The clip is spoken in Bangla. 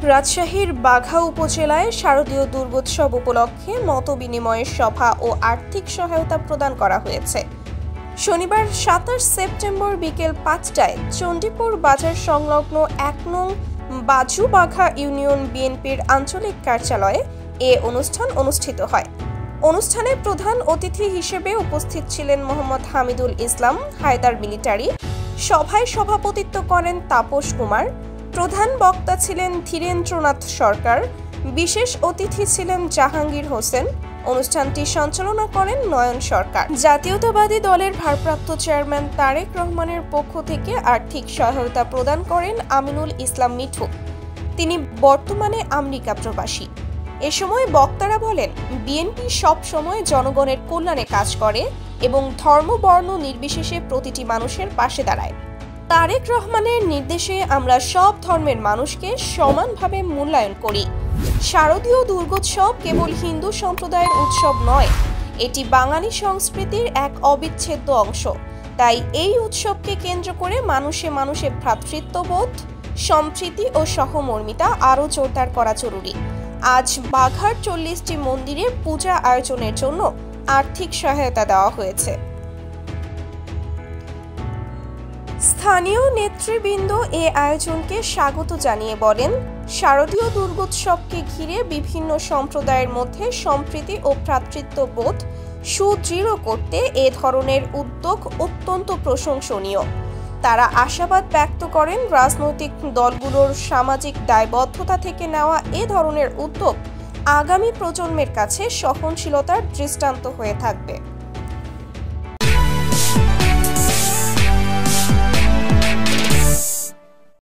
রাজশাহীর বাঘা উপজেলায় শারদীয় দুর্গোৎসব উপলক্ষে মতবিনিময়ের সভা ও আর্থিক সহায়তা প্রদান করা হয়েছে। শনিবার ২৭ সেপ্টেম্বর বিকেল ৫টায় চণ্ডীপুর বাজার সংলগ্ন ১ নং বাজুবাঘা ইউনিয়ন বিএনপির আঞ্চলিক কার্যালয়ে এ অনুষ্ঠান অনুষ্ঠিত হয়। অনুষ্ঠানে প্রধান অতিথি হিসেবে উপস্থিত ছিলেন মোহাম্মদ হামিদুল ইসলাম হায়দার মিলিটারি। সভায় সভাপতিত্ব করেন তাপস কুমার। প্রধান বক্তা ছিলেন ধীরেন্দ্রনাথ সরকার। বিশেষ অতিথি ছিলেন জাহাঙ্গীর হোসেন। অনুষ্ঠানটি সঞ্চালনা করেন নয়ন সরকার। জাতীয়তাবাদী দলের ভারপ্রাপ্ত চেয়ারম্যান তারেক রহমানের পক্ষ থেকে আর্থিক সহায়তা প্রদান করেন আমিনুল ইসলাম মিঠু। তিনি বর্তমানে আমেরিকা প্রবাসী। এ সময় বক্তারা বলেন, বিএনপি সব সময় জনগণের কল্যাণে কাজ করে এবং ধর্ম বর্ণ নির্বিশেষে প্রতিটি মানুষের পাশে দাঁড়ায়। তারেক রহমানের নির্দেশে আমরা সব ধর্মের মানুষকে সমানভাবে মূল্যায়ন করি। শারদীয় দুর্গোৎসব কেবল হিন্দু সম্প্রদায়ের উৎসব নয়, এটি বাঙালি সংস্কৃতির এক অবিচ্ছেদ্য অংশ। তাই এই উৎসবকে কেন্দ্র করে মানুষে মানুষে ভ্রাতৃত্ববোধ, সম্প্রীতি ও সহমর্মিতা আরও জোরদার করা জরুরি। আজ বাঘার ৪০টি মন্দিরে পূজা আয়োজনের জন্য আর্থিক সহায়তা দেওয়া হয়েছে। স্থানীয় নেতৃবৃন্দ এ আয়োজনকে স্বাগত জানিয়ে বলেন, শারদীয় দুর্গোৎসবকে ঘিরে বিভিন্ন সম্প্রদায়ের মধ্যে সম্প্রীতি ও ভ্রাতৃত্ববোধ সুদৃঢ় করতে এ ধরনের উদ্যোগ অত্যন্ত প্রশংসনীয়। তারা আশাবাদ ব্যক্ত করেন, রাজনৈতিক দলগুলোর সামাজিক দায়বদ্ধতা থেকে নেওয়া এ ধরনের উদ্যোগ আগামী প্রজন্মের কাছে সহনশীলতার দৃষ্টান্ত হয়ে থাকবে।